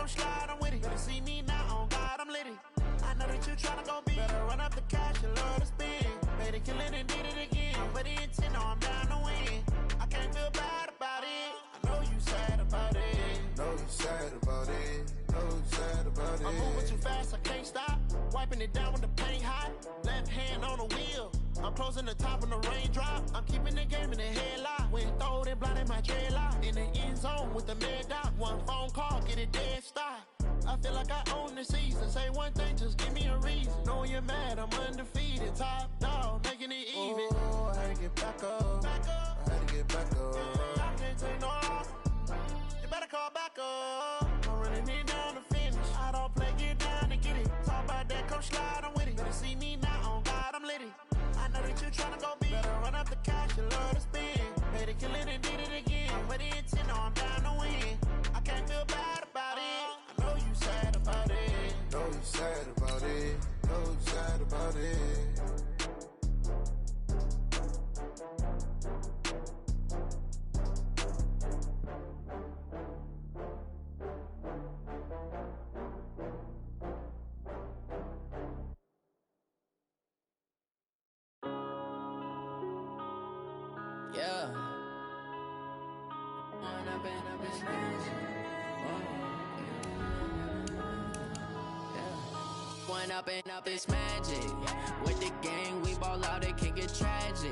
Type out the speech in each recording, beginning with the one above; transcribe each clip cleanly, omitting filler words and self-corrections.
come slide, I'm with it. Better see me now, on God, I'm litty. I know that you tryna go big. Better run up the cash, you love to spend. Made it, kill it, and did it again. But the intent, no, I'm down to win. I can't feel bad about it. I know you sad about it. Know you sad about it. Know you sad about it. I'm moving too fast, I can't stop. Wiping it down with the paint hot. Left hand on the wheel. I'm closing the top on the raindrop. I'm keeping the game in the headlock. When throwed and blinded my dreadlock. In the end zone with the mad dot. One phone call, get it dead stop. I feel like I own the season. Say one thing, just give me a reason. Knowing you're mad, I'm undefeated. Top dog, making it even. Oh, I had to get back up. I had to get back up. I can't take no loss. You better call back up. I'm running it down to finish. I don't play, get down to get it. Talk about that, come slide, I'm with it. Better see me now, on God, I'm litty. I know that you tryna go big. Better run up the cash, you love to spend. Made it, kill it, and did it again. But the intent, no, I'm down to win. I can't feel bad about it. I know you sad about it. Know you sad about it. Know you sad about it. Yeah. One up and up is magic. With the gang, we ball out, it can get tragic.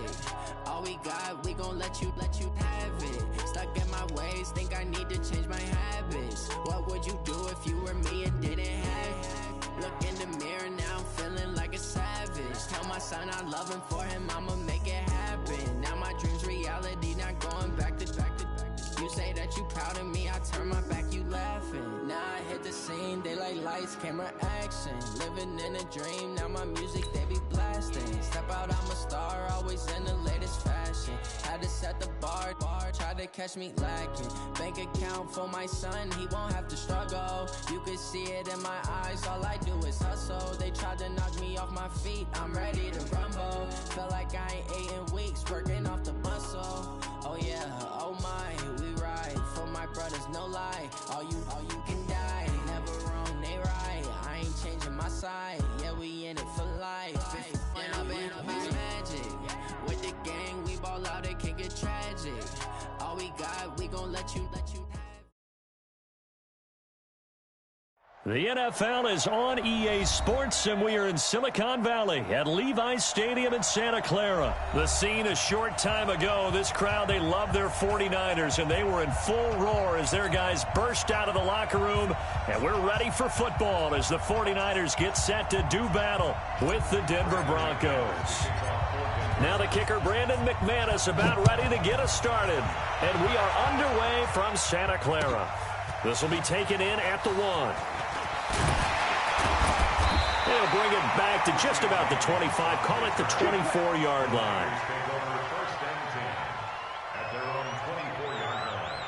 All we got, we gon' let you have it. Stuck in my ways, think I need to change my habits. What would you do if you were me and didn't have it? Look in the mirror, now I'm feeling like a savage. Tell my son I love him, for him I'ma make it happen. Now my dream's reality, not going back to. You say that you proud of me, I turn my back, you laughing. Now I hit the scene, they like lights, camera, action. Living in a dream, now my music, they be blasting. Step out, I'm a star, always in the latest fashion. Had to set the bar, try to catch me lacking. Bank account for my son, he won't have to struggle. You can see it in my eyes, all I do is hustle. They tried to knock me off my feet, I'm ready to rumble. Feel like I ain't ate in weeks, working off the muscle. Oh yeah, oh my, we ride for my brothers, no lie. All you can die, never wrong, they right. I ain't changing my side, yeah, we in it for life. When I've been up is magic. With the gang, we ball out, it can get tragic. All we got, we gon' let you have. The NFL is on EA Sports, and we are in Silicon Valley at Levi's Stadium in Santa Clara. The scene a short time ago, this crowd, they love their 49ers, and they were in full roar as their guys burst out of the locker room, and we're ready for football as the 49ers get set to do battle with the Denver Broncos. Now the kicker, Brandon McManus, about ready to get us started, and we are underway from Santa Clara. This will be taken in at the 1. They'll bring it back to just about the 25, call it the 24-yard line. At their own 24-yard line.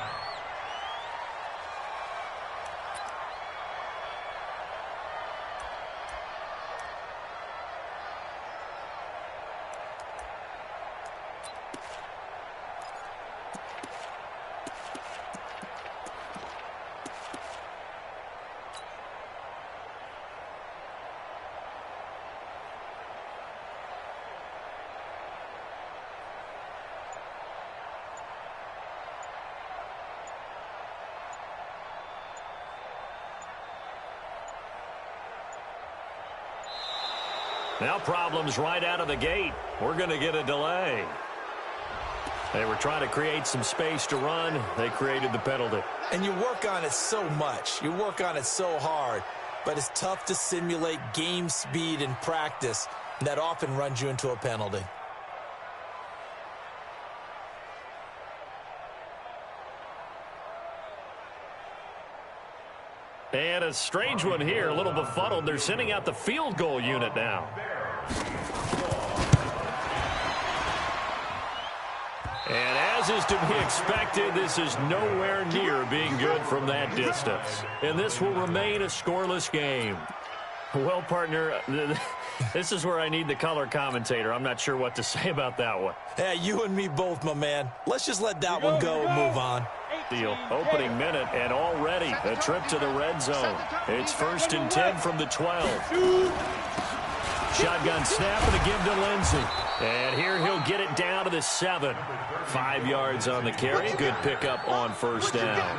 Now problems right out of the gate. We're going to get a delay. They were trying to create some space to run. They created the penalty. And you work on it so much. You work on it so hard. But it's tough to simulate game speed in practice. That often runs you into a penalty. And a strange one here, a little befuddled. They're sending out the field goal unit now. And as is to be expected, this is nowhere near being good from that distance. And this will remain a scoreless game. Well, partner, this is where I need the color commentator. I'm not sure what to say about that one. Yeah, you and me both, my man. Let's just let that one go and move on. deal. Opening minute, and already a trip to the red zone. It's 1st and 10 from the 12. Shotgun snap and a give to Lindsey. And here he'll get it down to the 7. 5 yards on the carry. Good pickup on 1st down.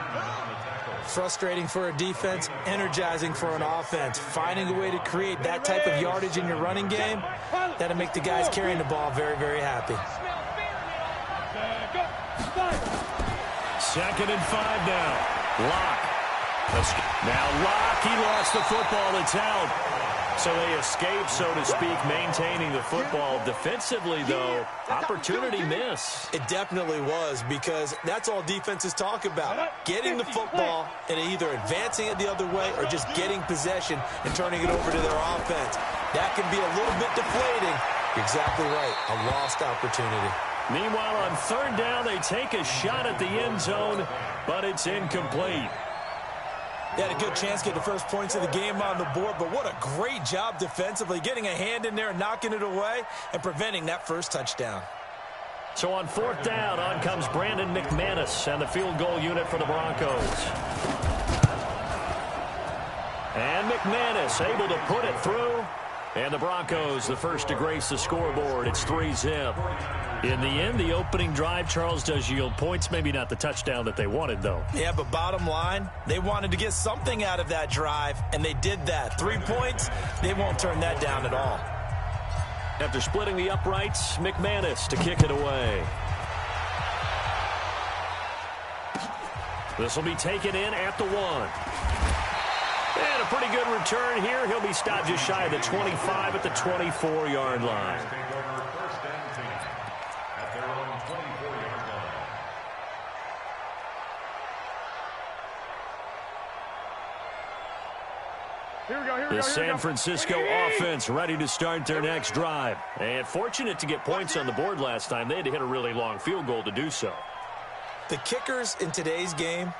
Frustrating for a defense, energizing for an offense. Finding a way to create that type of yardage in your running game, that'll make the guys carrying the ball very, very happy. 2nd and 5 now. Locke. Now Locke, he lost the football. It's out. So they escape, so to speak, maintaining the football. Defensively, though, opportunity miss. It definitely was, because that's all defenses talk about. Getting the football and either advancing it the other way or just getting possession and turning it over to their offense. That can be a little bit deflating. You're exactly right. A lost opportunity. Meanwhile, on 3rd down, they take a shot at the end zone, but it's incomplete. They had a good chance to get the first points of the game on the board, but what a great job defensively, getting a hand in there, knocking it away, and preventing that first touchdown. So on 4th down, on comes Brandon McManus and the field goal unit for the Broncos. And McManus able to put it through. And the Broncos, the first to grace the scoreboard. It's 3-zip. In the end, the opening drive, Charles, does yield points. Maybe not the touchdown that they wanted, though. Yeah, but bottom line, they wanted to get something out of that drive, and they did that. 3 points, they won't turn that down at all. After splitting the uprights, McManus to kick it away. This will be taken in at the 1. And a pretty good return here. He'll be stopped just shy of the 25 at the 24-yard line. The San Francisco offense ready to start their next drive. And fortunate to get points on the board last time. They had to hit a really long field goal to do so. The kickers in today's game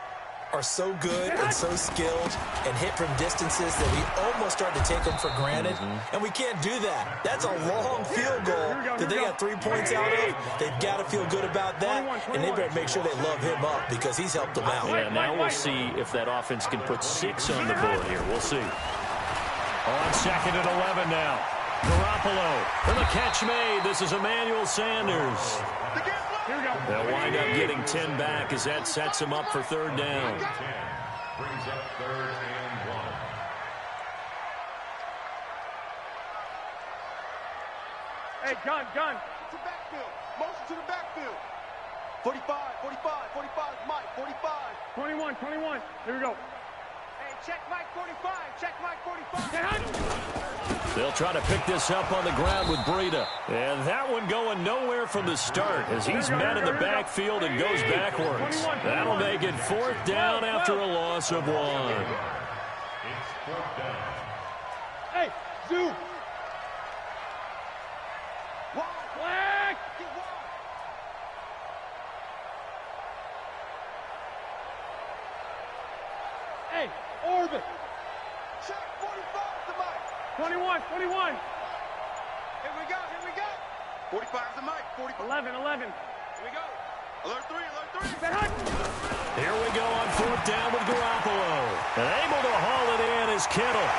are so good and so skilled and hit from distances that we almost start to take them for granted. And we can't do that. That's a long field goal that they got 3 points out of. They've got to feel good about that, and they better make sure they love him up because he's helped them out. Yeah, now we'll see if that offense can put 6 on the board here. We'll see. On 2nd and 11 now. Garoppolo for the catch made. This is Emmanuel Sanders. They'll wind up getting 10 back as that sets him up for 3rd down. Brings up 3rd and 1. Hey, gun. To backfield. Motion to the backfield. 45, Mike, 45. 21. Here we go. Hey, check Mike 45. They'll try to pick this up on the ground with Breida. And that one going nowhere from the start as he's met in the backfield and goes backwards. That'll make it 4th down after a loss of 1. It's 4th down. Hey, Zoo. Flag. Hey, orbit. Check 45 to Mike. 21. Here we go. 45 to Mike. 45. 11. Here we go. Alert 3. Here we go on 4th down with Garoppolo. And able to haul it in is Kittle.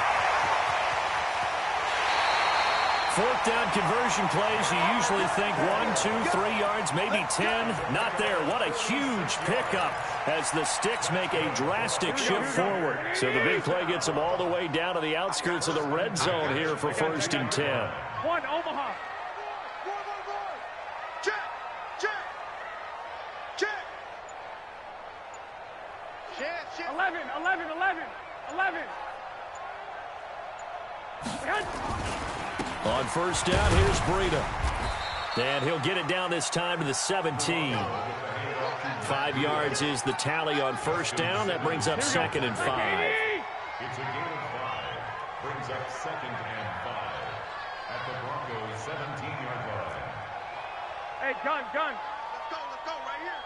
4th down conversion plays, you usually think 1, 2, 3 yards, maybe 10. Not there. What a huge pickup as the Sticks make a drastic shift forward. So the big play gets them all the way down to the outskirts of the red zone here for 1st and 10. 1, Omaha. Check. 11. On 1st down, here's Breida. And he'll get it down this time to the 17. 5 yards is the tally on 1st down. That brings up 2nd and 5. It's a gain of 5. Brings up 2nd and 5 at the Broncos' 17-yard line. Hey, gun. Let's go right here.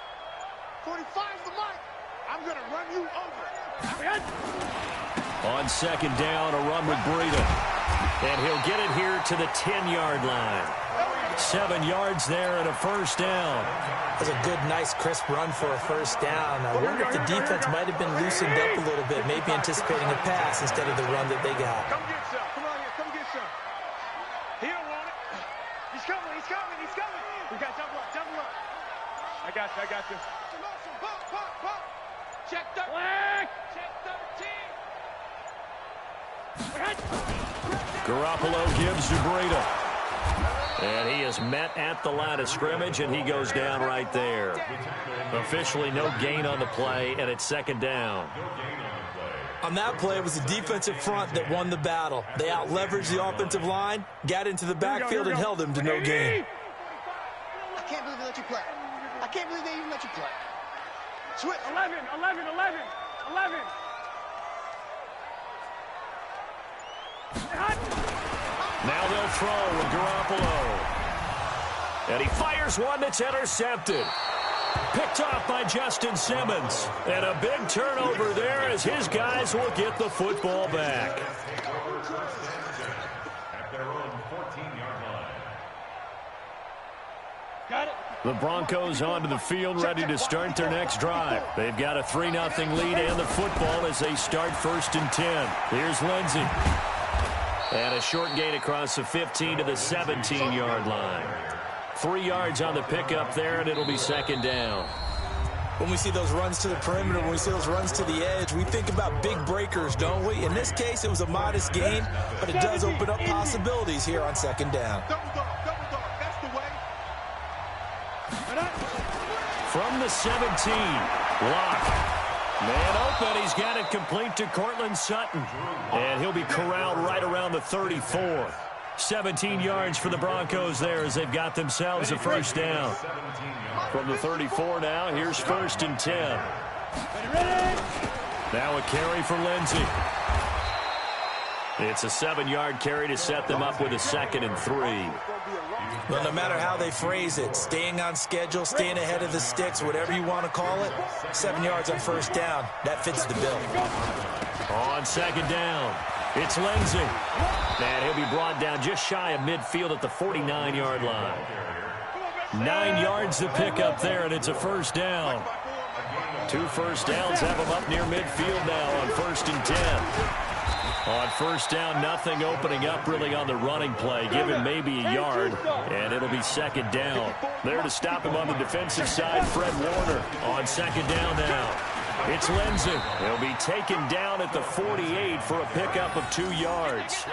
45's the mic. I'm going to run you over. On 2nd down, a run with Breida. And he'll get it here to the 10-yard line. 7 yards there and a first down. That's a good, nice, crisp run for a first down. I wonder if the defense might have been loosened up a little bit, maybe anticipating a pass instead of the run that they got. Come get some. Come on here. Come get some. He don't want it. He's coming. He's coming. He's coming. We got double up. Double up. I got you. I got you. Check 13. Check 13. Garoppolo gives to Breida. And he is met at the line of scrimmage, and he goes down right there. Officially no gain on the play, and it's second down. On that play, it was the defensive front that won the battle. They out-leveraged the offensive line, got into the backfield, and held him to no gain. I can't believe they let you play. I can't believe they even let you play. Switch. 11. Now they'll throw with Garoppolo. And he fires one that's intercepted. Picked off by Justin Simmons. And a big turnover there as his guys will get the football back. At their own 14-yard line. Got it. The Broncos onto the field ready to start their next drive. They've got a 3-0 lead and the football as they start 1st and 10. Here's Lindsey. And a short gain across the 15 to the 17-yard line. 3 yards on the pickup there, and it'll be second down. When we see those runs to the perimeter, when we see those runs to the edge, we think about big breakers, don't we? In this case, it was a modest gain, but it does open up possibilities here on second down. Double dog. That's the way. From the 17, Locke. Man open, he's got it complete to Cortland Sutton. And he'll be corralled right around the 34. 17 yards for the Broncos there as they've got themselves a first down. From the 34 now, here's 1st and 10. Now a carry for Lindsey. It's a 7-yard carry to set them up with a 2nd and 3. Well, no matter how they phrase it, staying on schedule, staying ahead of the sticks, whatever you want to call it, 7 yards on first down, that fits the bill. On second down, it's Lindsey. And he'll be brought down just shy of midfield at the 49-yard line. 9 yards to pick up there, and it's a first down. 2 first downs have him up near midfield now on 1st and 10. On first down, nothing opening up really on the running play. Give him maybe a yard, and it'll be second down. There to stop him on the defensive side, Fred Warner. On second down now, it's Lindsey. He'll be taken down at the 48 for a pickup of 2 yards.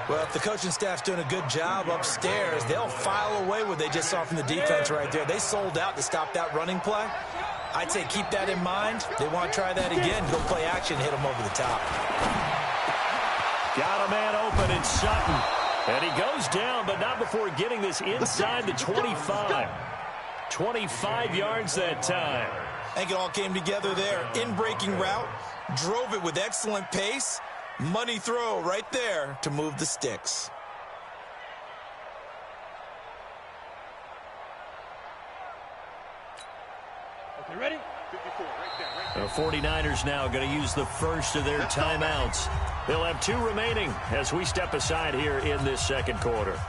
Well, if the coaching staff's doing a good job upstairs, they'll file away what they just saw from the defense right there. They sold out to stop that running play. I'd say keep that in mind. They want to try that again. Go play action, hit them over the top. Got a man open in Sutton. And he goes down, but not before getting this inside the 25. 25 yards that time. I think it all came together there. In-breaking route, drove it with excellent pace. Money throw right there to move the sticks. Okay, ready? 54, right there. The 49ers now going to use the first of their timeouts. They'll have 2 remaining as we step aside here in this second quarter.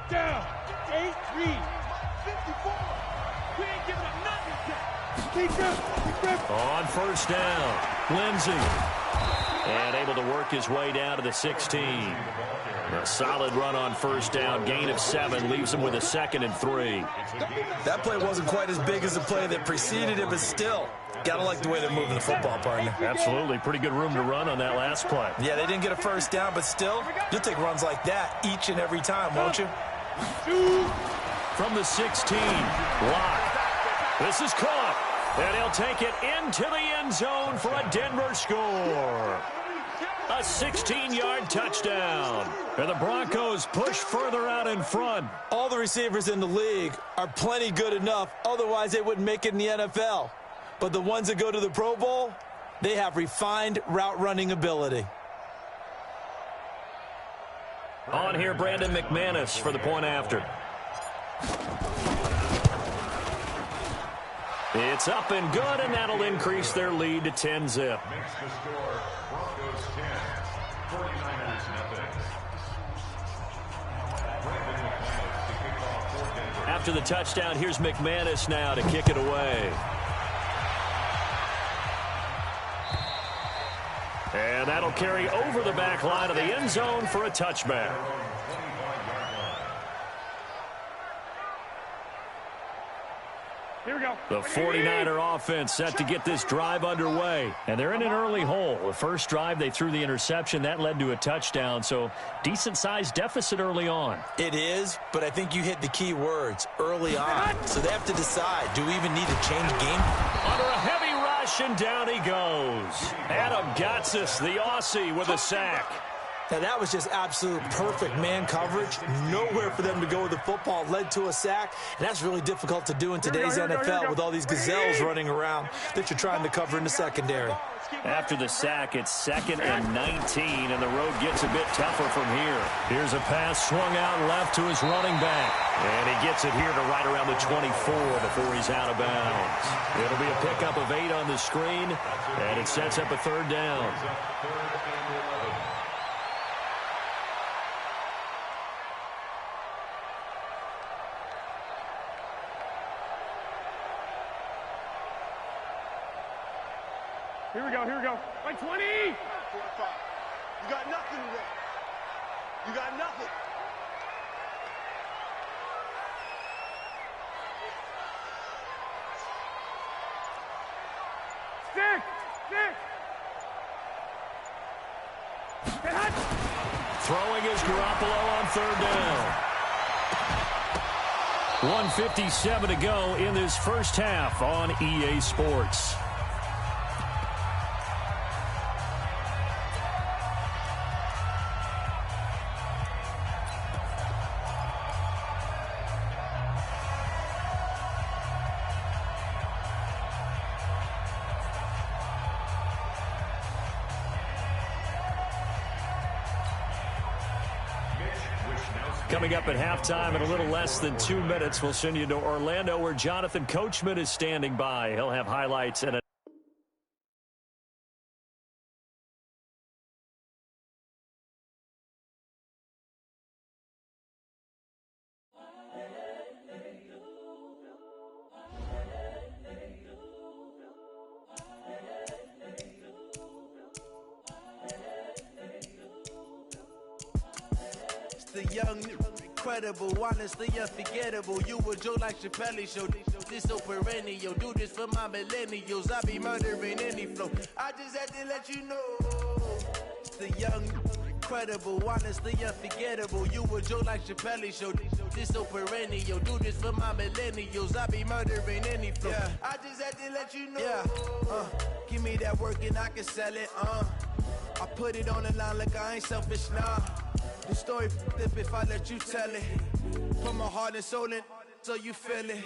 Down. 8-3. 54. We ain't giving up nothing. Keep them. On first down, Lindsey. And able to work his way down to the 16. A solid run on first down. Gain of 7 leaves him with a 2nd and 3. That play wasn't quite as big as the play that preceded it, but still, gotta like the way they're moving the football, partner. Absolutely. Pretty good room to run on that last play. Yeah, they didn't get a first down, but still, you'll take runs like that each and every time, won't you? From the 16, Locke. This is caught. And he'll take it into the end zone for a Denver score. A 16-yard touchdown. And the Broncos push further out in front. All the receivers in the league are plenty good enough. Otherwise, they wouldn't make it in the NFL. But the ones that go to the Pro Bowl, they have refined route running ability. On here, Brandon McManus for the point after. It's up and good, and that'll increase their lead to 10-zip. Makes the score Broncos 10, 49ers nothing. After the touchdown, here's McManus now to kick it away. And that'll carry over the back line of the end zone for a touchback. Here we go. The 49er offense set to get this drive underway. And they're in an early hole. The first drive, they threw the interception. That led to a touchdown. So decent-sized deficit early on. It is, but I think you hit the key words, early on. So they have to decide, do we even need to change game? Under a heavy rush, and down he goes. Adam Gotsis, the Aussie, with a sack. Now, that was just absolute perfect man coverage. Nowhere for them to go with the football. Led to a sack, and that's really difficult to do in today's NFL with all these gazelles running around that you're trying to cover in the secondary. After the sack, it's 2nd and 19, and the road gets a bit tougher from here. Here's a pass swung out left to his running back, and he gets it here to right around the 24 before he's out of bounds. It'll be a pickup of 8 on the screen, and it sets up a 3rd down. Here we go, here we go. Like 20! 45. You got nothing today. You got nothing. Stick! Stick! Get hot! Throwing is Garoppolo on 3rd down. 1:57 to go in this first half on EA Sports. Coming up at halftime in a little less than 2 minutes, we'll send you to Orlando where Jonathan Coachman is standing by. He'll have highlights and a The young, incredible, honestly unforgettable. You a Joe like Chappelle show. This so perennial. Do this for my millennials. I be murdering any flow. I just had to let you know. It's the young, incredible, honestly unforgettable. You a Joe like Chappelle show. This so perennial. Do this for my millennials. I be murdering any flow. Yeah. I just had to let you know. Yeah. Give me that work and I can sell it. I put it on the line like I ain't selfish, nah. The story flip if I let you tell it. Put my heart and soul in so you feel it.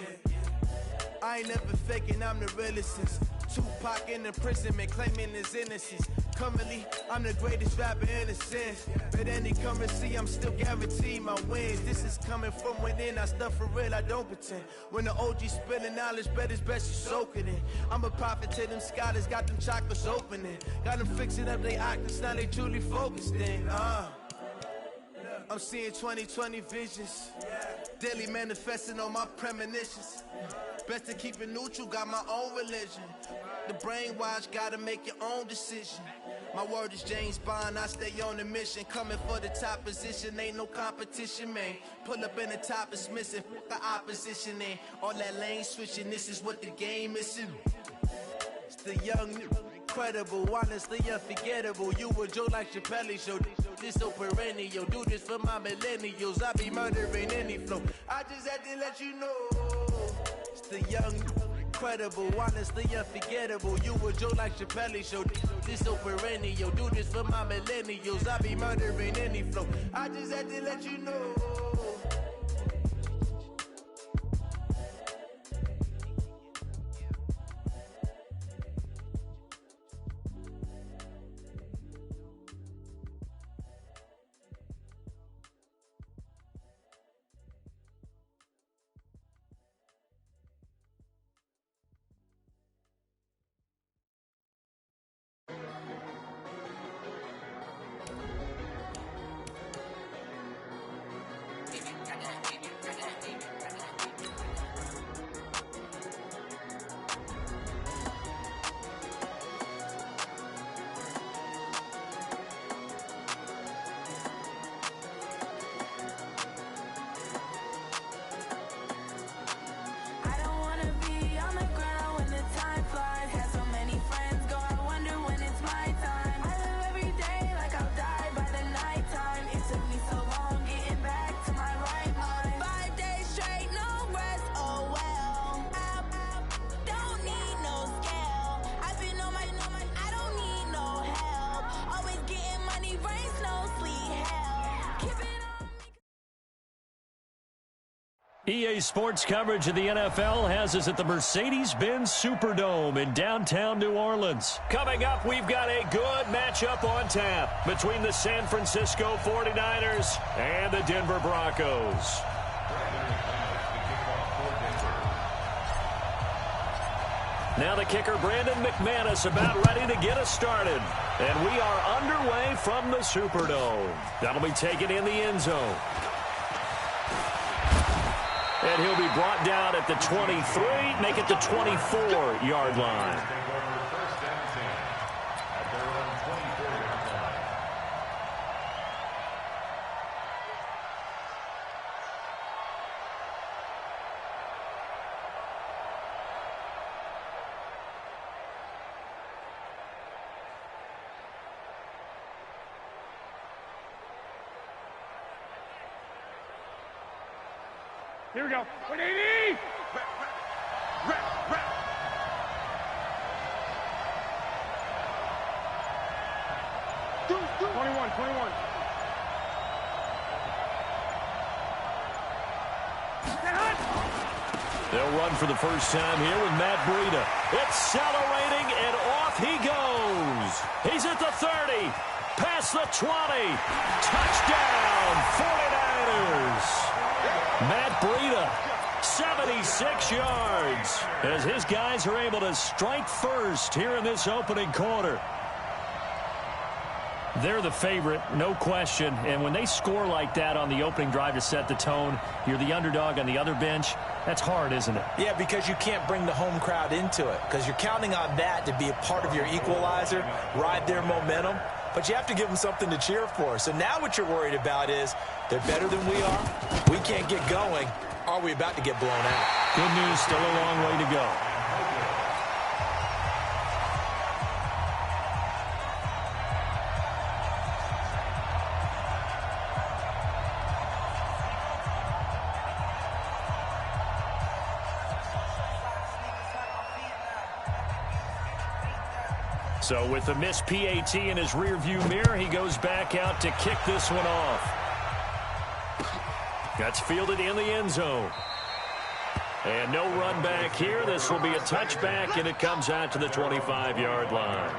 I ain't never faking, I'm the realest since Tupac in imprisonment, claiming his innocence. Currently, I'm the greatest rapper in a sense. But any currency, I'm still guaranteed my wins. This is coming from within, I stuff for real, I don't pretend. When the OG spilling knowledge, bet it's best you soak it in. I'm a prophet to them scholars, got them chocolates opening. Got them fixing up they octaves, now they truly focused in. I'm seeing 2020 visions. Daily manifesting on my premonitions. Best to keep it neutral, got my own religion. The brainwash, gotta make your own decision. My word is James Bond, I stay on the mission. Coming for the top position, ain't no competition, man. Pull up in the top is missing, the opposition in. All that lane switching, this is what the game is. It's the young, incredible, honestly unforgettable. You a Joe like Chappelle show. This so perennial. Do this for my millennials. I be murdering any flow. I just had to let you know. It's the young, incredible, honestly unforgettable. You a Joe like Chappelle show. This so perennial. Do this for my millennials. I be murdering any flow. I just had to let you know. EA Sports coverage of the NFL has us at the Mercedes-Benz Superdome in downtown New Orleans. Coming up, we've got a good matchup on tap between the San Francisco 49ers and the Denver Broncos. Now the kicker, Brandon McManus, about ready to get us started. And we are underway from the Superdome. That'll be taken in the end zone. And he'll be brought down at the 23, make it the 24-yard line. Here we go. 180! Rep. 21. They'll run for the first time here with Matt Breida. Accelerating, and off he goes. He's at the 30, past the 20. Touchdown, 49ers. Matt Breida, 76 yards, as his guys are able to strike first here in this opening quarter. They're the favorite, no question, and when they score like that on the opening drive to set the tone, you're the underdog on the other bench. That's hard, isn't it? Yeah, because you can't bring the home crowd into it, because you're counting on that to be a part of your equalizer, ride their momentum, but you have to give them something to cheer for. So now what you're worried about is they're better than we are. We can't get going. Are we about to get blown out? Good news, still a long way to go. So with the missed PAT in his rearview mirror, he goes back out to kick this one off. That's fielded in the end zone. And no run back here. This will be a touchback, and it comes out to the 25-yard line.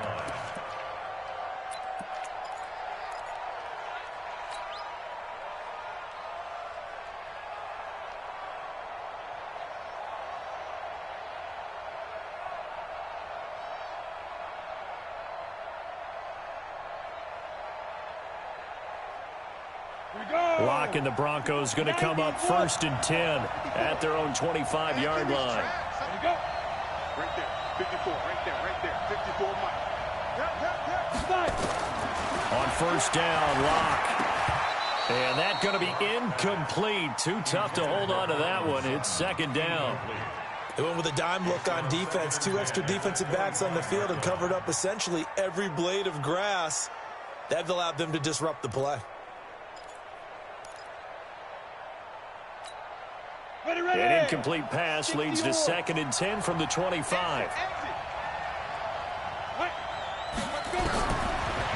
Locking the Broncos, going to come up 1st and 10 at their own 25-yard line. Right there, 54, right there, 54 Mike. On 1st down, Lock. And that's going to be incomplete. Too tough to hold on to that one. It's 2nd down. They went with a dime look on defense. 2 extra defensive backs on the field and covered up essentially every blade of grass. That allowed them to disrupt the play. An incomplete pass leads to 2nd and 10 from the 25.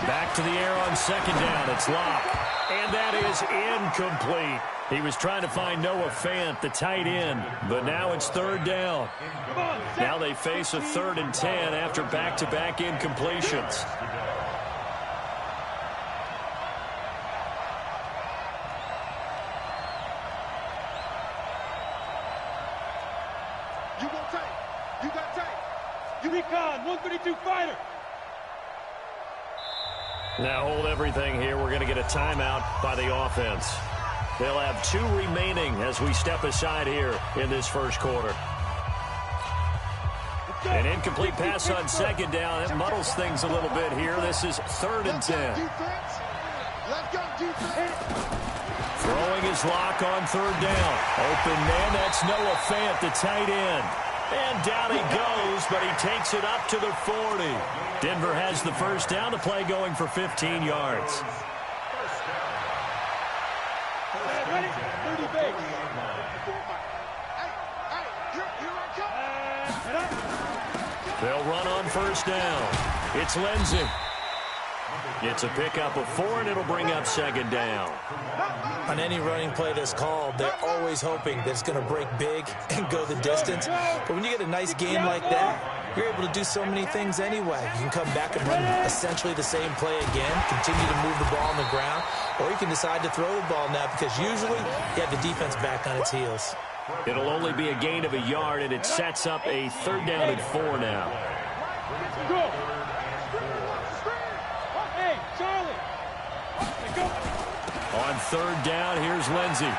Back to the air on 2nd down. It's Locke. And that is incomplete. He was trying to find Noah Fant, the tight end, but now it's 3rd down. Now they face a 3rd and 10 after back-to-back incompletions. You want tape? You got tape? You recon, 132 fighter. Now hold everything here. We're going to get a timeout by the offense. They'll have 2 remaining as we step aside here in this first quarter. An incomplete pass on 2nd down. It muddles things a little bit here. This is 3rd and 10. Let's go, defense. Throwing his Lock on 3rd down. Open man, that's Noah Fant, the tight end. And down he goes, but he takes it up to the 40. Denver has the 1st down, to play going for 15 yards. Ready? 30 base. They'll run on 1st down. It's Lindsey. It's a pickup of 4, and it'll bring up second down. On any running play that's called, they're always hoping that it's going to break big and go the distance. But when you get a nice game like that, you're able to do so many things anyway. You can come back and run essentially the same play again, continue to move the ball on the ground, or you can decide to throw the ball now because usually you have the defense back on its heels. It'll only be a gain of a yard, and it sets up a 3rd down and 4 now. Go. Hey, Charlie. Go. On 3rd down, here's Lindsey.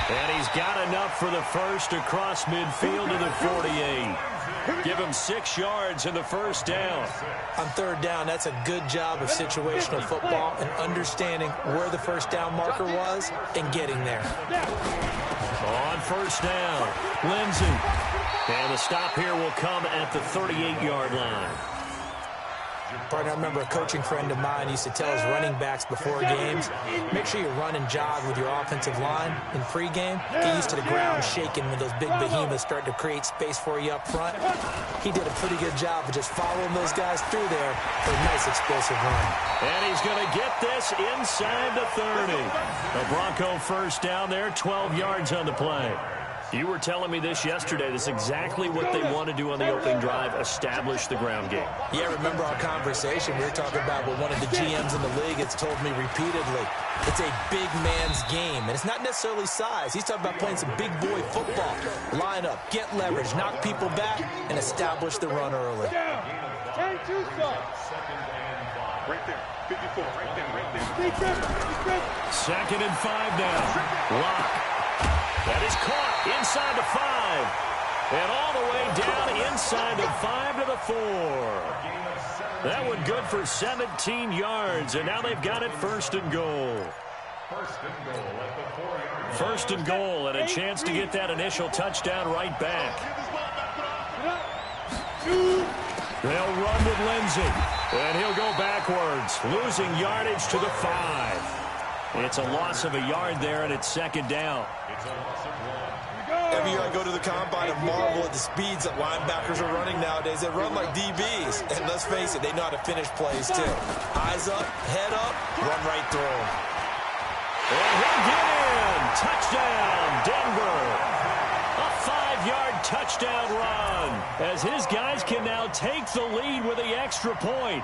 And he's got enough for the first across midfield to the 48. Give him 6 yards in the 1st down. On 3rd down, that's a good job of situational football and understanding where the 1st down marker was and getting there. On 1st down, Lindsey. And the stop here will come at the 38-yard line. Partner, I remember a coaching friend of mine used to tell his running backs before games, make sure you run and jog with your offensive line in pregame. Get used to the ground shaking when those big behemoths start to create space for you up front. He did a pretty good job of just following those guys through there for a nice explosive run. And he's going to get this inside the 30. The Bronco 1st down there, 12 yards on the play. You were telling me this yesterday. This is exactly what they want to do on the opening drive, establish the ground game. Yeah, remember our conversation? We were talking about what one of the GMs in the league has told me repeatedly. It's a big man's game, and it's not necessarily size. He's talking about playing some big boy football. Line up, get leverage, knock people back, and establish the run early. Right there. 54, right there. 2nd and 5 now. Lock. That is caught inside the 5. And all the way down inside the 5 to the 4. That one good for 17 yards. And now they've got it 1st and goal. 1st and goal, and a chance to get that initial touchdown right back. They'll run with Lindsey. And he'll go backwards, losing yardage to the 5. It's a loss of a yard there, and it's 2nd down. Every year I go to the combine and marvel at the speeds that linebackers are running nowadays. They run like DBs. And let's face it, they know how to finish plays too. Eyes up, head up, run right through them. And he'll get in. Touchdown, Denver. A 5-yard touchdown run as his guys can now take the lead with the extra point.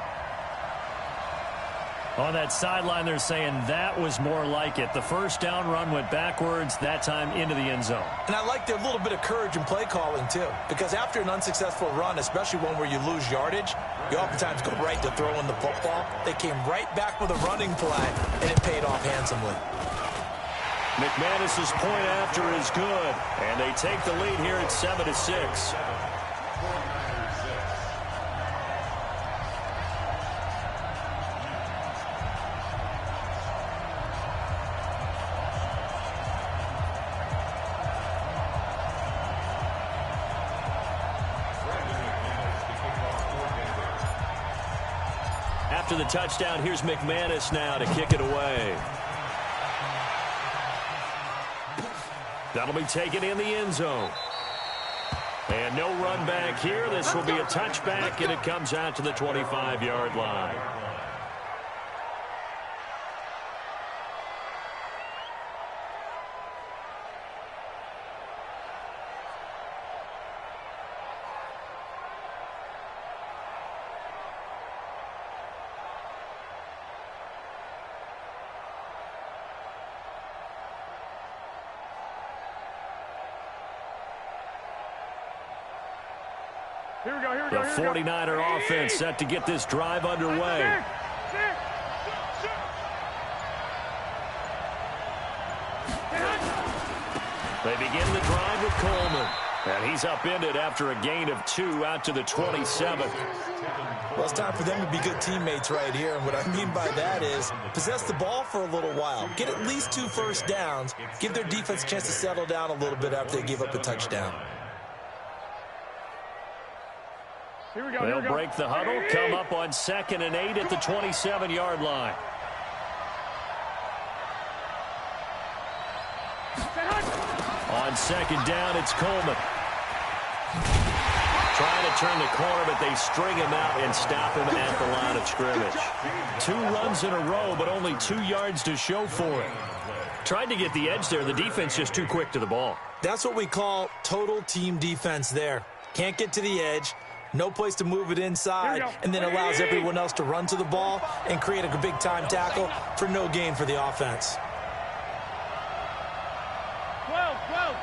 On that sideline, they're saying that was more like it. The 1st down run went backwards, that time into the end zone. And I like their little bit of courage in play calling, too. Because after an unsuccessful run, especially one where you lose yardage, you oftentimes go right to throwing the football. They came right back with a running play, and it paid off handsomely. McManus's point after is good, and they take the lead here at 7-6. After the touchdown, here's McManus now to kick it away. That'll be taken in the end zone. And no run back here. This will be a touchback, and it comes out to the 25-yard line. Here we go, here we The go, here we go. 49er offense set to get this drive underway. They begin the drive with Coleman. And he's upended after a gain of 2 out to the 27. Well, it's time for them to be good teammates right here. And what I mean by that is possess the ball for a little while. Get at least 2 first downs. Give their defense a chance to settle down a little bit after they give up a touchdown. Here we go, They'll break the huddle, come up on 2nd and 8 at the 27-yard line. On 2nd down, it's Coleman. Trying to turn the corner, but they string him out and stop him at the line of scrimmage. 2 runs in a row, but only 2 yards to show for it. Tried to get the edge there. The defense just too quick to the ball. That's what we call total team defense there. Can't get to the edge, no place to move it inside, and then allows everyone else to run to the ball and create a big-time tackle for no gain for the offense. 12.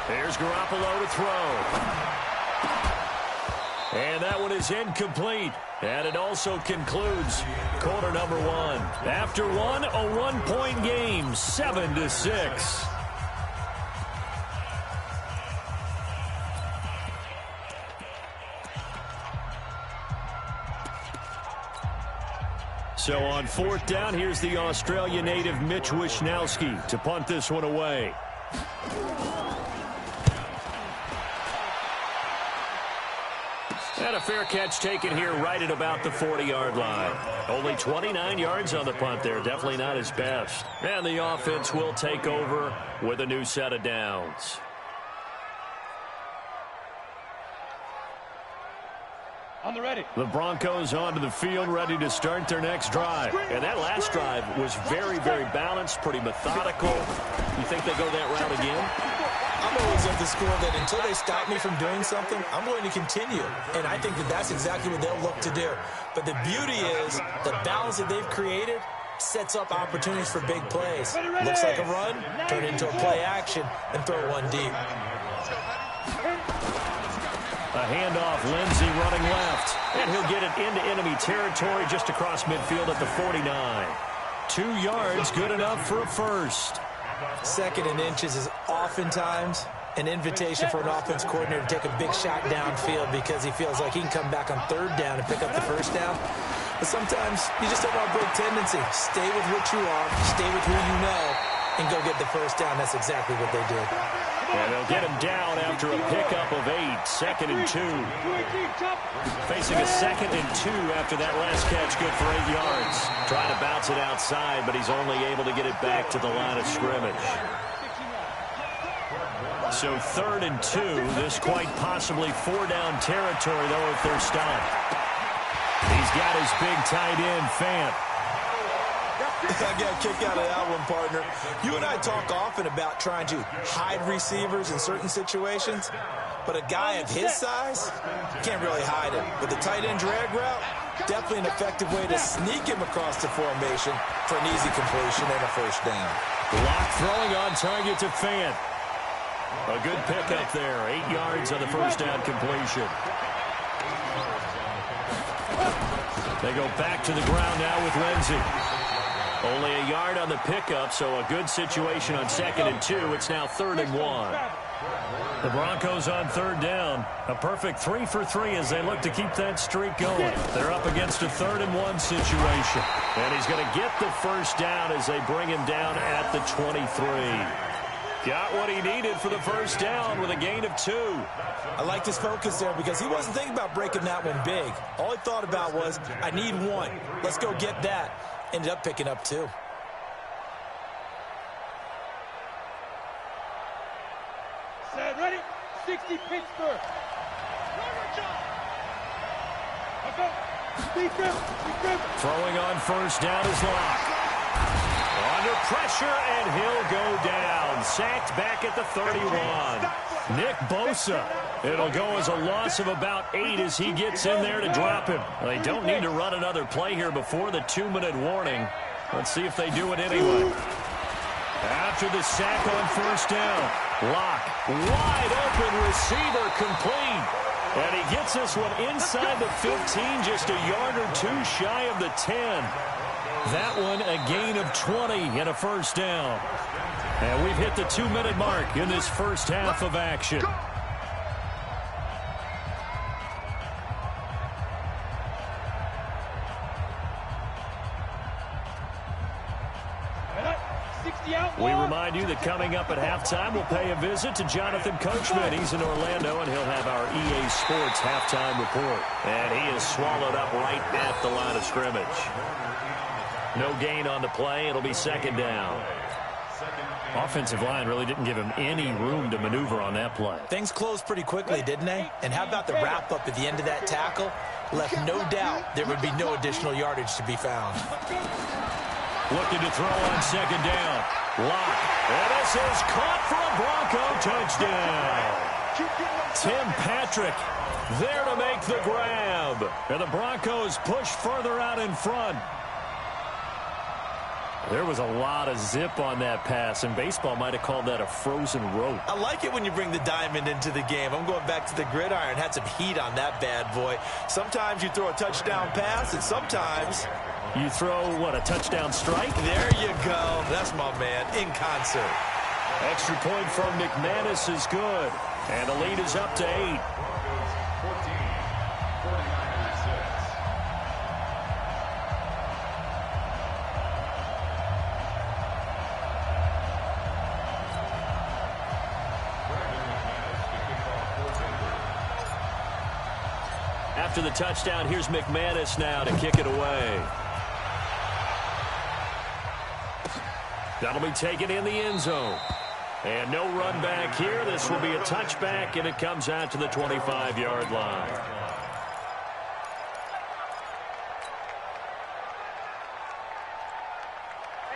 Here's Garoppolo to throw. And that one is incomplete. And it also concludes quarter number 1. After one, a 1-point game, 7-6. So on 4th down, here's the Australia native Mitch Wishnowsky to punt this one away. And a fair catch taken here right at about the 40-yard line. Only 29 yards on the punt there. Definitely not his best. And the offense will take over with a new set of downs. On the ready. The Broncos onto the field, ready to start their next drive. And that last drive was very, very balanced, pretty methodical. You think they go that route again? I'm always of the school that until they stop me from doing something, I'm going to continue. And I think that that's exactly what they'll look to do. But the beauty is the balance that they've created sets up opportunities for big plays. Looks like a run, turn it into a play action, and throw one deep. A handoff, Lindsey running left. And he'll get it into enemy territory just across midfield at the 49. 2 yards, good enough for a first. 2nd and inches is oftentimes an invitation for an offense coordinator to take a big shot downfield because he feels like he can come back on 3rd down and pick up the first down. But sometimes you just don't want to break tendency. Stay with what you are, stay with who you know, and go get the first down. That's exactly what they did. And they'll get him down after a pickup of 8. 2nd and 2. Facing a 2nd and 2 after that last catch, good for 8 yards. Trying to bounce it outside, but he's only able to get it back to the line of scrimmage. So 3rd and 2. This quite possibly 4-down territory, though, if they're stopped. He's got his big tight end, Fant. I got a kick out of that one, partner. You and I talk often about trying to hide receivers in certain situations, but a guy of his size can't really hide him. But the tight end drag route, definitely an effective way to sneak him across the formation for an easy completion and a first down. Lock throwing on target to Fant. A good pickup there. 8 yards on the first down completion. They go back to the ground now with Lindsey. Only a yard on the pickup, so a good situation on 2nd and 2. It's now 3rd and 1. The Broncos on 3rd down. A perfect 3 for 3 as they look to keep that streak going. They're up against a 3rd and 1 situation. And he's going to get the first down as they bring him down at the 23. Got what he needed for the first down with a gain of 2. I liked his focus there because he wasn't thinking about breaking that one big. All he thought about was, I need 1. Let's go get that. Ended up picking up 2. Set, ready? 60 Pittsburgh. Throwing on first down is Locke. Under pressure, and he'll go down. Sacked back at the 31. Nick Bosa. It'll go as a loss of about 8 as he gets in there to drop him. They don't need to run another play here before the 2-minute warning. Let's see if they do it anyway. After the sack on first down, Locke, wide open receiver, complete. And he gets this one inside the 15, just a yard or 2 shy of the 10. That one a gain of 20 and a first down. And we've hit the 2-minute mark in this first half of action. We remind you that coming up at halftime, we'll pay a visit to Jonathan Coachman. He's in Orlando, and he'll have our EA Sports halftime report. And he is swallowed up right at the line of scrimmage. No gain on the play. It'll be 2nd down. Offensive line really didn't give him any room to maneuver on that play. Things closed pretty quickly, didn't they? And how about the wrap-up at the end of that tackle? Left no doubt there would be no additional yardage to be found. Looking to throw on second down. Lock. And this is caught for a Bronco touchdown. Tim Patrick there to make the grab. And the Broncos push further out in front. There was a lot of zip on that pass, and baseball might have called that a frozen rope. I like it when you bring the diamond into the game. I'm going back to the gridiron. Had some heat on that bad boy. Sometimes you throw a touchdown pass, and sometimes you throw, what, a touchdown strike? There you go. That's my man, in concert. Extra point from McManus is good, and the lead is up to 8. After the touchdown, here's McManus now to kick it away. That'll be taken in the end zone. And no run back here. This will be a touchback, and it comes out to the 25-yard line.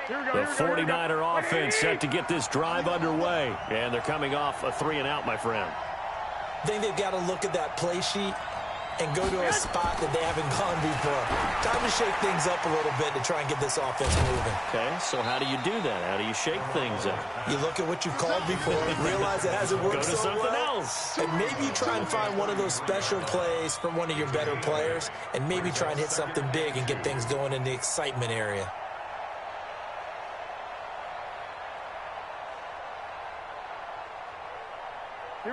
The 49er offense set to get this drive underway. And they're coming off a 3-and-out, my friend. I think they've got to look at that play sheet and go to a spot that they haven't gone before. Time to shake things up a little bit to try and get this offense moving. Okay, so how do you do that? How do you shake things up? You look at what you've called before, realize it hasn't worked so well. Go to something else. And maybe you try and find one of those special plays from one of your better players, and maybe try and hit something big and get things going in the excitement area.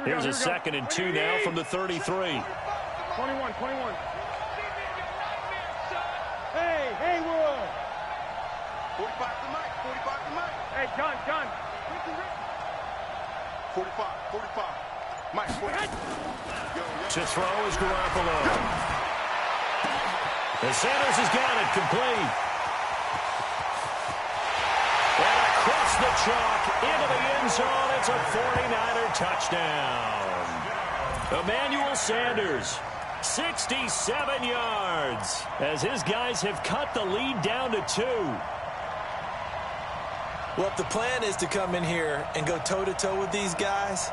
Here's a 2nd and 2 now from the 33. 21. Hey, Wood. 45 to Mike. Hey, John. 45. Mike, 45. To throw is Garoppolo. And Sanders has got it complete. And across the chalk into the end zone. It's a 49er touchdown. Emmanuel Sanders, 67 yards, as his guys have cut the lead down to 2. Well, if the plan is to come in here and go toe-to-toe with these guys,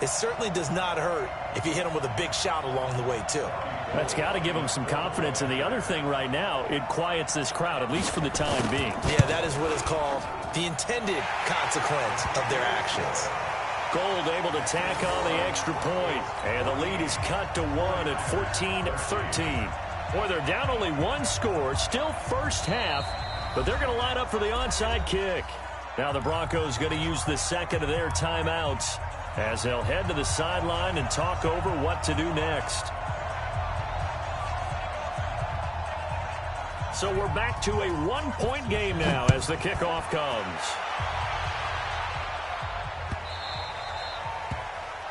it certainly does not hurt if you hit them with a big shout along the way, too. That's got to give them some confidence. And the other thing right now, it quiets this crowd, at least for the time being. Yeah, that is what is called the intended consequence of their actions. Gold able to tack on the extra point. And the lead is cut to 1 at 14-13. Boy, they're down only 1 score, still first half, but they're going to line up for the onside kick. Now the Broncos going to use the second of their timeouts as they'll head to the sideline and talk over what to do next. So we're back to a 1-point game now as the kickoff comes.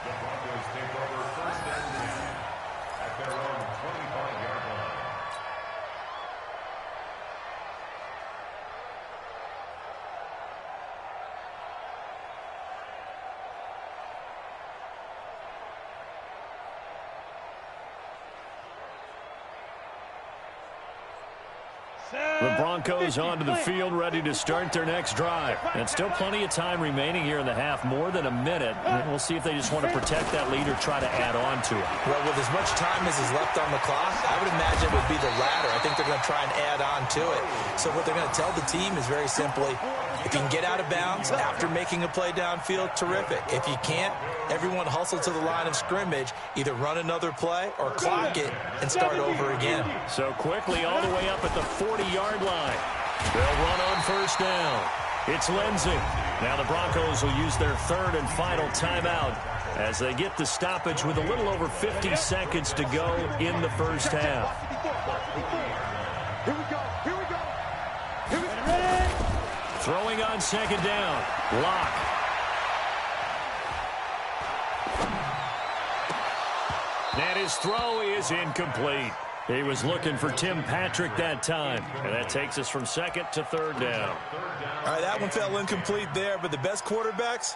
The Broncos take over 1st and 10 at their own 25-yard line. The Broncos onto the field, ready to start their next drive. And still plenty of time remaining here in the half, more than a minute. And we'll see if they just want to protect that lead or try to add on to it. Well, with as much time as is left on the clock, I would imagine it would be the latter. I think they're going to try and add on to it. So what they're going to tell the team is very simply, if you can get out of bounds after making a play downfield, terrific. If you can't, everyone hustle to the line of scrimmage, either run another play or clock it and start over again. So quickly all the way up at the 40-yard line. They'll run on first down. It's Lindsey. Now the Broncos will use their 3rd and final timeout as they get the stoppage with a little over 50 seconds to go in the first half. Here we go. Throwing on second down. Lock. And his throw is incomplete. He was looking for Tim Patrick that time, and that takes us from second to third down. All right, that one fell incomplete there, but the best quarterbacks,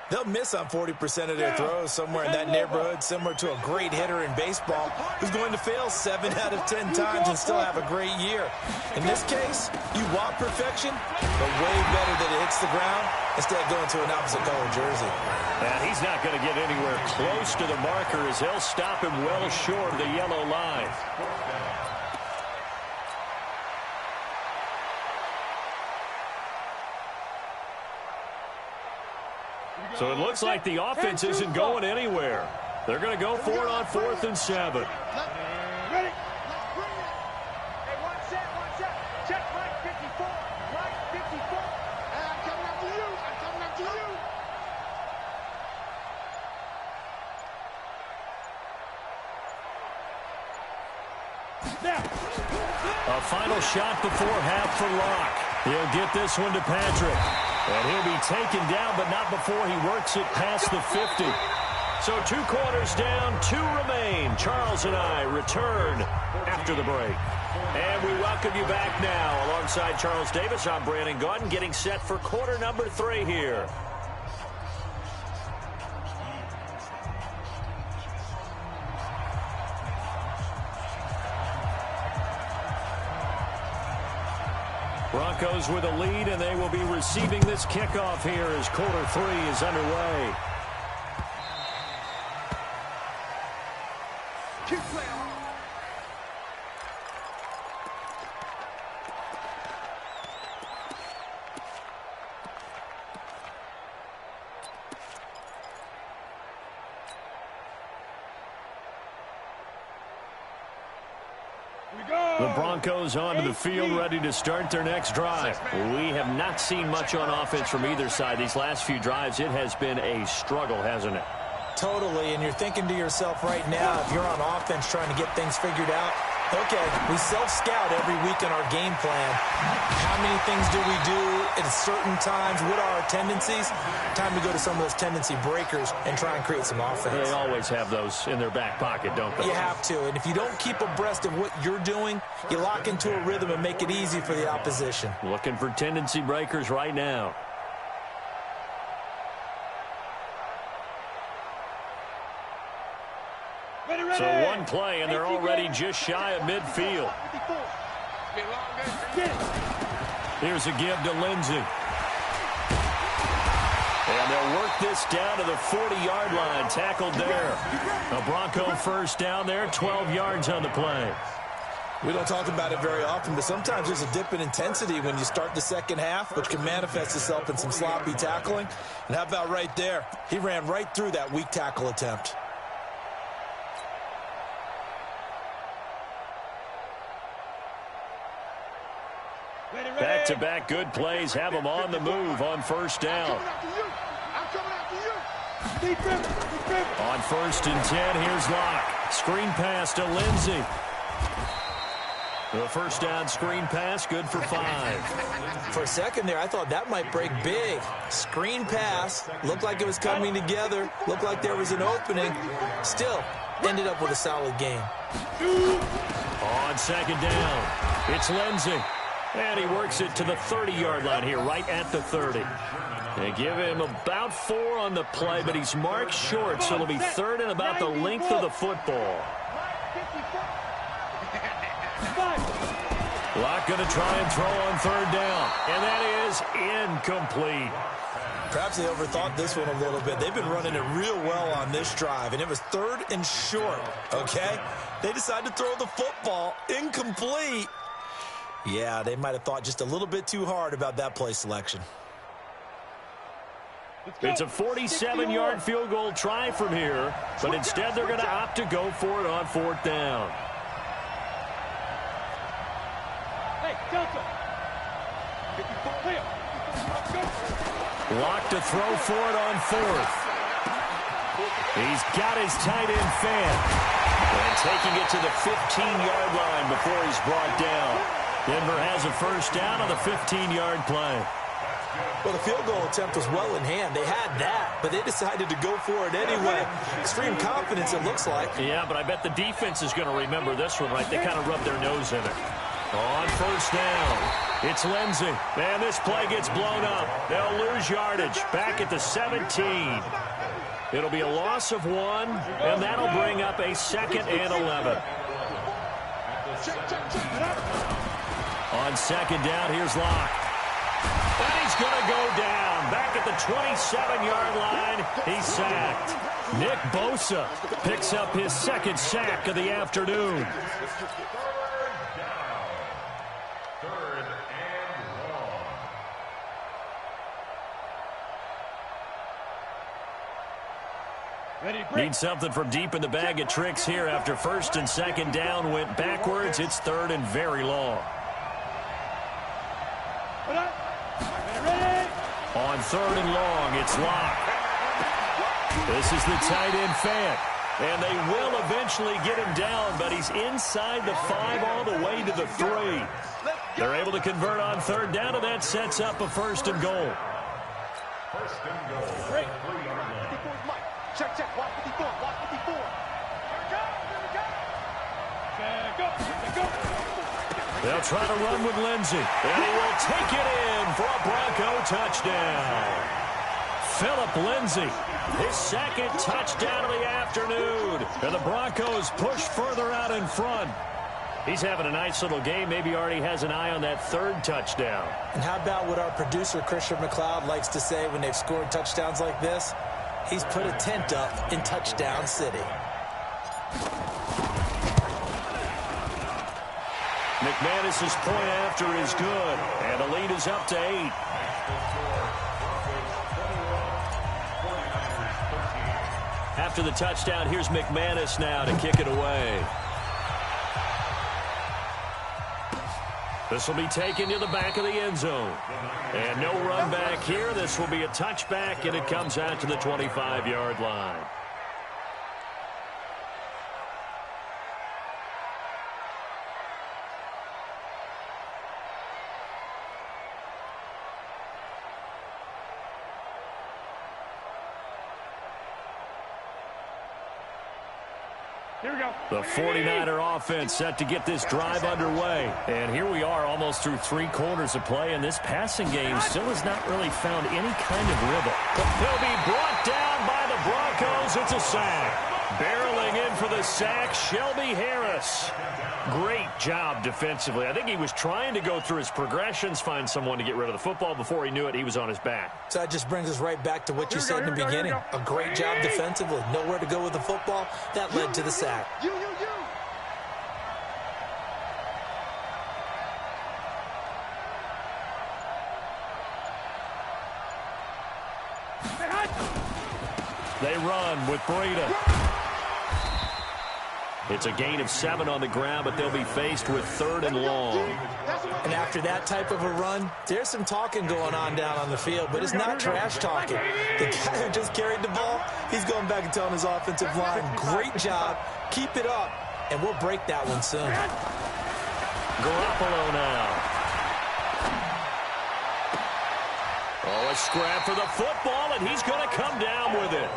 they'll miss on 40% of their throws, somewhere in that neighborhood, similar to a great hitter in baseball who's going to fail 7 out of 10 times and still have a great year. In this case, you want perfection, but way better that it hits the ground instead of going to an opposite color jersey. And he's not going to get anywhere close to the marker as they'll stop him well short of the yellow line. So it looks like the offense isn't going anywhere. They're going to go for it on 4th and 7. Ready? Hey, one set. Check Mike 54. Mike 54. Hey, I'm coming after you. I'm coming after you. A final shot before half for Locke. He'll get this one to Patrick. And he'll be taken down, but not before he works it past the 50. So 2 quarters down, 2 remain. Charles and I return after the break. And we welcome you back now. Alongside Charles Davis, I'm Brandon Gaudin, getting set for quarter number 3 here. Broncos with a lead, and they will be receiving this kickoff here as quarter 3 is underway. The Broncos onto the field, ready to start their next drive. We have not seen much on offense from either side. These last few drives, it has been a struggle, hasn't it? Totally, and you're thinking to yourself right now, if you're on offense trying to get things figured out, okay, we self-scout every week in our game plan. How many things do we do at certain times? What are our tendencies? Time to go to some of those tendency breakers and try and create some offense. They always have those in their back pocket, don't they? You have to, and if you don't keep abreast of what you're doing, you lock into a rhythm and make it easy for the opposition. Looking for tendency breakers right now. So one play, and they're already just shy of midfield. Here's a give to Lindsey. And they'll work this down to the 40-yard line, tackled there. A Bronco first down there, 12 yards on the play. We don't talk about it very often, but sometimes there's a dip in intensity when you start the second half, which can manifest itself in some sloppy tackling. And how about right there? He ran right through that weak tackle attempt. Back-to-back good plays have them on the move on first down. On 1st and 10, here's Locke. Screen pass to Lindsey. The first down screen pass, good for 5. For a second there, I thought that might break big. Screen pass, looked like it was coming together, looked like there was an opening. Still, ended up with a solid game. On 2nd down, it's Lindsey. And he works it to the 30-yard line here, right at the 30. They give him about 4 on the play, but he's marked short, so it'll be 3rd and about the length of the football. Locke going to try and throw on 3rd down, and that is incomplete. Perhaps they overthought this one a little bit. They've been running it real well on this drive, and it was 3rd and short, okay? They decided to throw the football incomplete. Yeah, they might have thought just a little bit too hard about that play selection. It's a 47-yard field goal try from here, but instead they're going to opt to go for it on 4th down. Locke to throw for it on 4th. He's got his tight end fan. And taking it to the 15-yard line before he's brought down. Denver has a first down on the 15-yard play. Well, the field goal attempt was well in hand. They had that, but they decided to go for it anyway. Extreme confidence, it looks like. Yeah, but I bet the defense is going to remember this one, right? They kind of rubbed their nose in it. On first down, it's Lindsey. And this play gets blown up. They'll lose yardage back at the 17. It'll be a loss of 1, and that'll bring up a 2nd and 11. On 2nd down, here's Locke. And he's going to go down. Back at the 27-yard line, he's sacked. Nick Bosa picks up his 2nd sack of the afternoon. Need something from deep in the bag of tricks here after 1st and 2nd down went backwards. It's 3rd and very long. On 3rd and long, it's Locke. This is the tight end Fant. And they will eventually get him down, but he's inside the 5 all the way to the 3. They're able to convert on 3rd down, and that sets up a 1st and goal. 1st and goal. Great. Check, watch 54, watch 54. Here we go. They'll try to run with Lindsey, and he will take it in for a Bronco touchdown. Philip Lindsey, his 2nd touchdown of the afternoon, and the Broncos push further out in front. He's having a nice little game. Maybe already has an eye on that 3rd touchdown. And how about what our producer, Christian McLeod, likes to say when they've scored touchdowns like this? He's put a tent up in Touchdown City. McManus's point after is good, and the lead is up to 8. After the touchdown, here's McManus now to kick it away. This will be taken to the back of the end zone. And no run back here. This will be a touchback, and it comes out to the 25-yard line. Here we go. The 49er offense set to get this drive underway. And here we are almost through 3 quarters of play, and this passing game still has not really found any kind of rhythm. He'll be brought down by the Broncos. It's a sack. Barreling in for the sack, Shelby Harris. Great job defensively. I think he was trying to go through his progressions, find someone to get rid of the football. Before he knew it, he was on his back. So that just brings us right back to what you said in the beginning. A great job defensively. Nowhere to go with the football. That led to the sack. They run with Breida. It's a gain of 7 on the ground, but they'll be faced with 3rd and long. And after that type of a run, there's some talking going on down on the field, but it's not trash talking. The guy who just carried the ball, he's going back and telling his offensive line, great job, keep it up, and we'll break that one soon. Garoppolo now. Oh, a scrap for the football, and he's going to come down with it.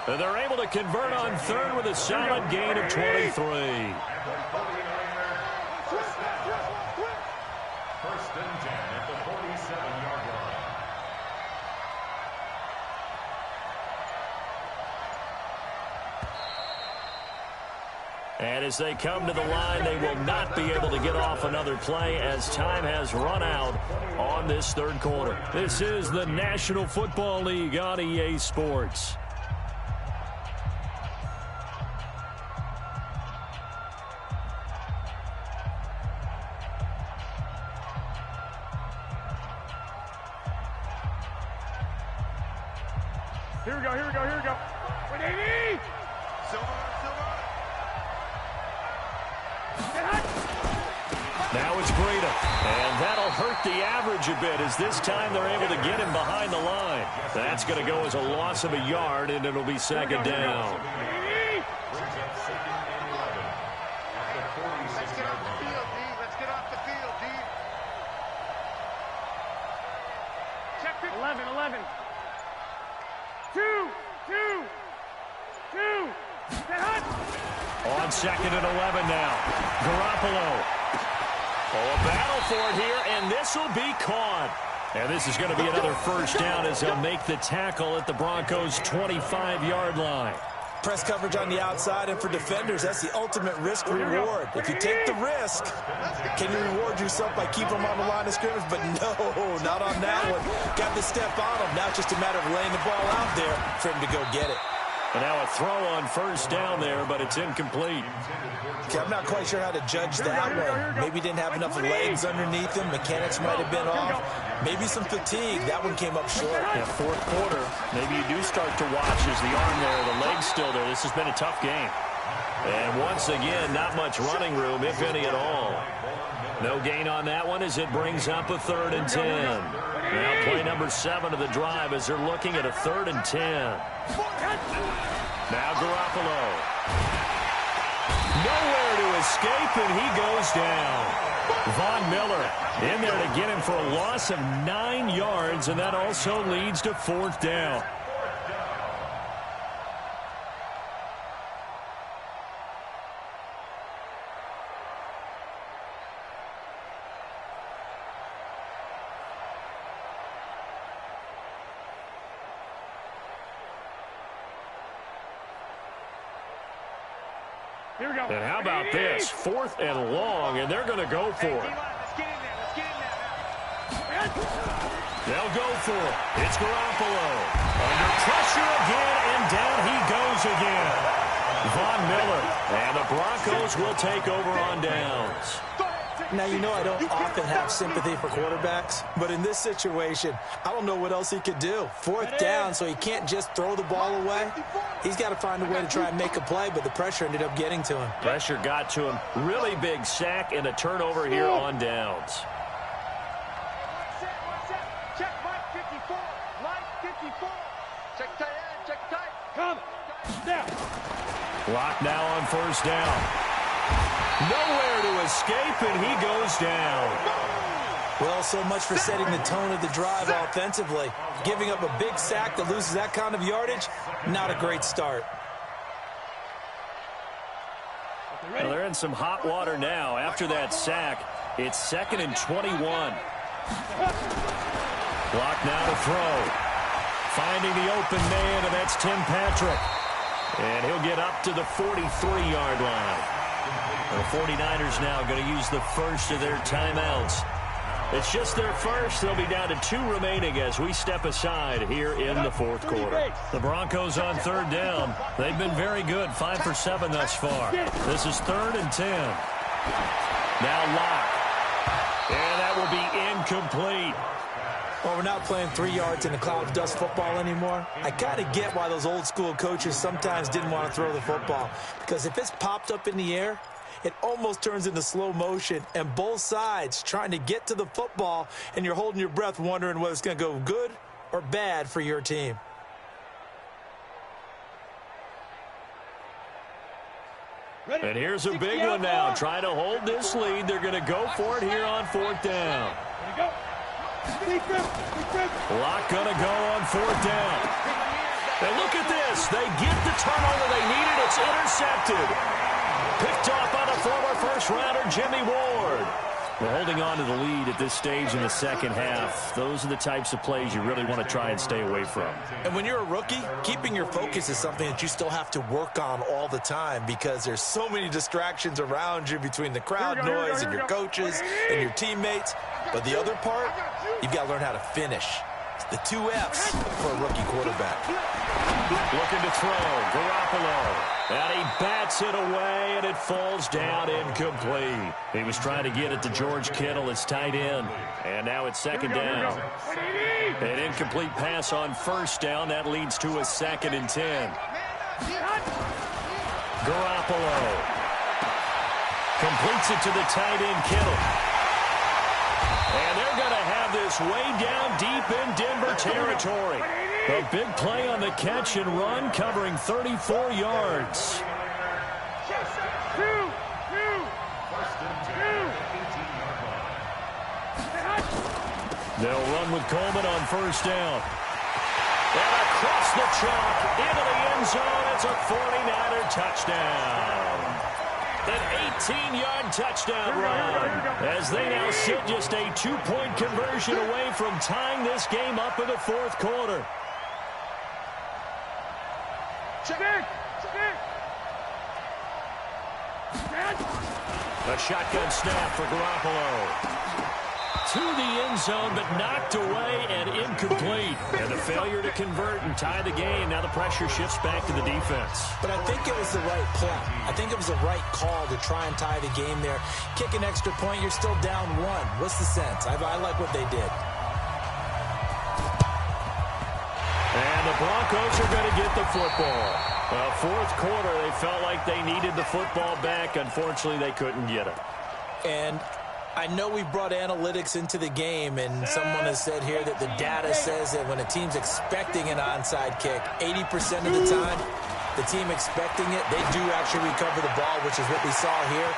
And they're able to convert on 3rd with a solid gain of 23. 1st and 10 at the 47-yard line. And as they come to the line, they will not be able to get off another play as time has run out on this 3rd quarter. This is the National Football League on EA Sports. Here we go. With 80! Now it's Breida, and that'll hurt the average a bit as this time they're able to get him behind the line. That's going to go as a loss of a yard, and it'll be 2nd down. Let's get off the field, D. Let's get off the field, D. Check. 11, 11. 2. On 2nd and 11 now. Garoppolo. Oh, a battle for it here, and this will be caught. And this is going to be another first down as they'll make the tackle at the Broncos' 25-yard line. Press coverage on the outside, and for defenders, that's the ultimate risk-reward. If you take the risk, can you reward yourself by keeping them on the line of scrimmage? But no, not on that one. Got the step on him. Now it's just a matter of laying the ball out there for him to go get it. And now a throw on first down there, but it's incomplete. Okay, I'm not quite sure how to judge that one. Maybe didn't have enough legs underneath him. Mechanics might have been off. Maybe some fatigue. That one came up short. Yeah, fourth quarter. Maybe you do start to watch as the arm there, the leg's still there. This has been a tough game. And once again, not much running room, if any at all. No gain on that one as it brings up a 3rd and 10. Now play number 7 of the drive as they're looking at a 3rd and 10. Now Garoppolo. Nowhere to escape, and he goes down. Von Miller in there to get him for a loss of 9 yards, and that also leads to 4th down. And how about this? 4th and long, and they're going to go for it. They'll go for it. It's Garoppolo. Under pressure again, and down he goes again. Von Miller, and the Broncos will take over on downs. Now, you know I don't often have sympathy for quarterbacks, but in this situation, I don't know what else he could do. 4th down, so he can't just throw the ball away. He's got to find a way to try and make a play, but the pressure ended up getting to him. Pressure got to him. Really big sack and a turnover here on downs. Check Mike 54. Mike 54. Check tight end. Check tight. Come. Now. Clock now on 1st down. Nowhere to escape, and he goes down. Well, so much for setting the tone of the drive offensively. Giving up a big sack that loses that kind of yardage, not a great start. Well, they're in some hot water now. After that sack, it's 2nd and 21. Clock now to throw. Finding the open man, and that's Tim Patrick. And he'll get up to the 43-yard line. The 49ers now going to use the first of their timeouts. It's just their first. They'll be down to 2 remaining as we step aside here in the 4th quarter. The Broncos on 3rd down. They've been very good, 5 for 7 thus far. This is 3rd and 10. Now Locke. And that will be incomplete. Well, we're not playing 3 yards in a cloud of dust football anymore. I kind of get why those old school coaches sometimes didn't want to throw the football. Because if it's popped up in the air, it almost turns into slow motion, and both sides trying to get to the football, and you're holding your breath wondering whether it's going to go good or bad for your team. And here's a big one now. Trying to hold this lead. They're going to go for it here on 4th down. Locke going to go on 4th down. And look at this. They get the turnover they needed. It's intercepted. Picked off by the former first-rounder, Jimmy Ward. We're holding on to the lead at this stage in the second half. Those are the types of plays you really want to try and stay away from. And when you're a rookie, keeping your focus is something that you still have to work on all the time because there's so many distractions around you between the crowd noise and your coaches and your teammates. But the other part, you've got to learn how to finish. The 2 F's for a rookie quarterback. Looking to throw, Garoppolo. And he bats it away, and it falls down incomplete. He was trying to get it to George Kittle, his tight end. And now it's 2nd down. An incomplete pass on 1st down. That leads to a 2nd and 10. Garoppolo completes it to the tight end, Kittle. And they're going to have this way down deep in Denver territory. A big play on the catch and run, covering 34 yards. They'll run with Coleman on first down. And across the chalk, into the end zone, it's a 49er touchdown. An 18-yard touchdown run as they now sit just a 2-point conversion away from tying this game up in the fourth quarter. A shotgun snap for Garoppolo. To the end zone, but knocked away and incomplete. And the failure to convert and tie the game. Now the pressure shifts back to the defense. But I think it was the right play. I think it was the right call to try and tie the game there. Kick an extra point, you're still down one. What's the sense? I like what they did. And the Broncos are going to get the football. Fourth quarter, they felt like they needed the football back. Unfortunately, they couldn't get it. And I know we brought analytics into the game, and someone has said here that the data says that when a team's expecting an onside kick, 80% of the time, the team expecting it, they do actually recover the ball, which is what we saw here.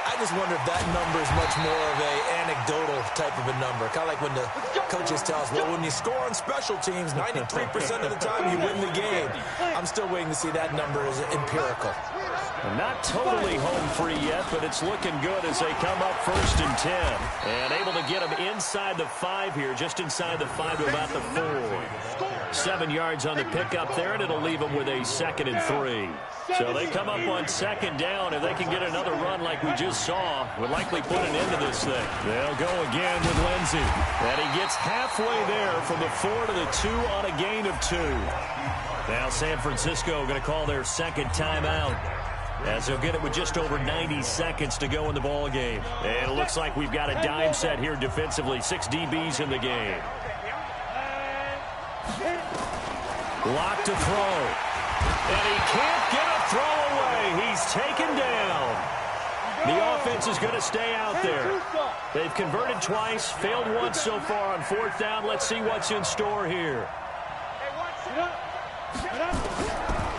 I just wonder if that number is much more of a anecdotal type of a number. Kind of like when the coaches tell us, well, when you score on special teams, 93% of the time you win the game. I'm still waiting to see that number as empirical. Not totally home free yet, but it's looking good as they come up 1st and 10. And able to get them inside the 5 here, just inside the 5 to about the 4. 7 yards on the pickup there, and it'll leave them with a 2nd and 3. So they come up on 2nd down. If they can get another run like we just saw, would likely put an end to this thing. They'll go again with Lindsey. And he gets halfway there from the 4 to the 2 on a gain of 2. Now San Francisco going to call their 2nd timeout, as they'll get it with just over 90 seconds to go in the ball game. And it looks like we've got a dime set here defensively. 6 DBs in the game. Lock to throw. And he can't get a throw away. He's taken down. The offense is going to stay out there. They've converted twice, failed once so far on 4th down. Let's see what's in store here.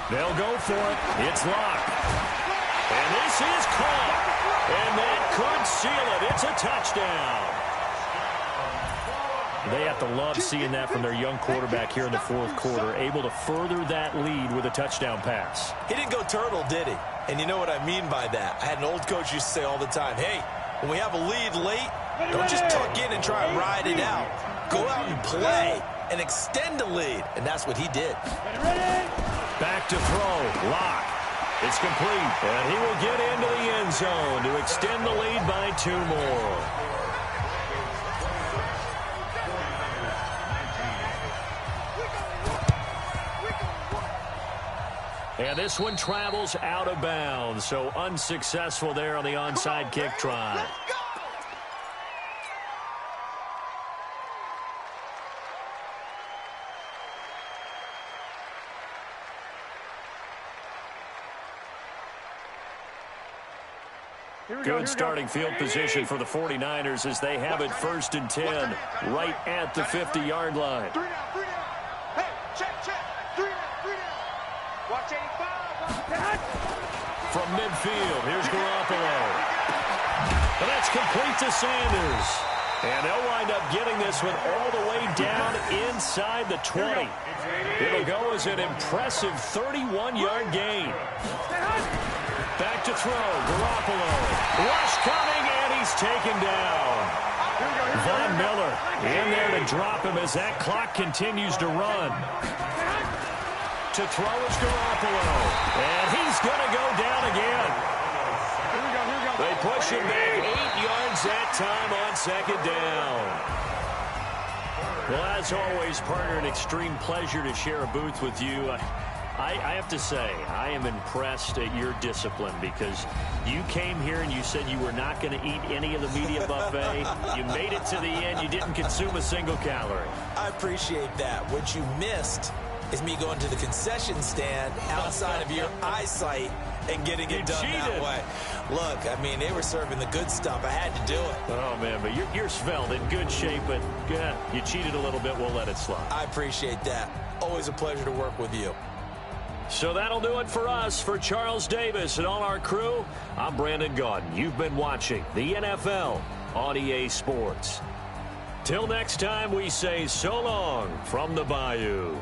They'll go for it. It's locked. And this is caught. And that could seal it. It's a touchdown. They have to love seeing that from their young quarterback here in the fourth quarter, able to further that lead with a touchdown pass. He didn't go turtle, did he? And you know what I mean by that. I had an old coach used to say all the time, hey, when we have a lead late, don't just tuck in and try and ride it out. Go out and play and extend the lead. And that's what he did. Back to throw. Lock. It's complete. And he will get into the end zone to extend the lead by 2 more. And this one travels out of bounds, so unsuccessful there on the onside kick try. Good starting field position for the 49ers as they have it 1st and 10 right at the 50-yard line. Hey, check. 3 down. Watch 85. From midfield, here's Garoppolo. And that's complete to Sanders. And they'll wind up getting this one all the way down inside the 20. It'll go as an impressive 31-yard gain. Back to throw, Garoppolo. Rush coming, and he's taken down. Von Miller in there to drop him as that clock continues to run. To throw is Garoppolo. And he's going to go down again. They push him back 8 yards that time on 2nd down. Well, as always, partner, an extreme pleasure to share a booth with you. I have to say, I am impressed at your discipline because you came here and you said you were not going to eat any of the media buffet. You made it to the end. You didn't consume a single calorie. I appreciate that. What you missed is me going to the concession stand outside of your eyesight and getting it done that way. Look, I mean, they were serving the good stuff. I had to do it. Oh, man, but you're svelte, in good shape, but yeah, you cheated a little bit. We'll let it slide. I appreciate that. Always a pleasure to work with you. So that'll do it for us. For Charles Davis and all our crew, I'm Brandon Gaudin. You've been watching the NFL on EA Sports. Till next time, we say so long from the Bayou.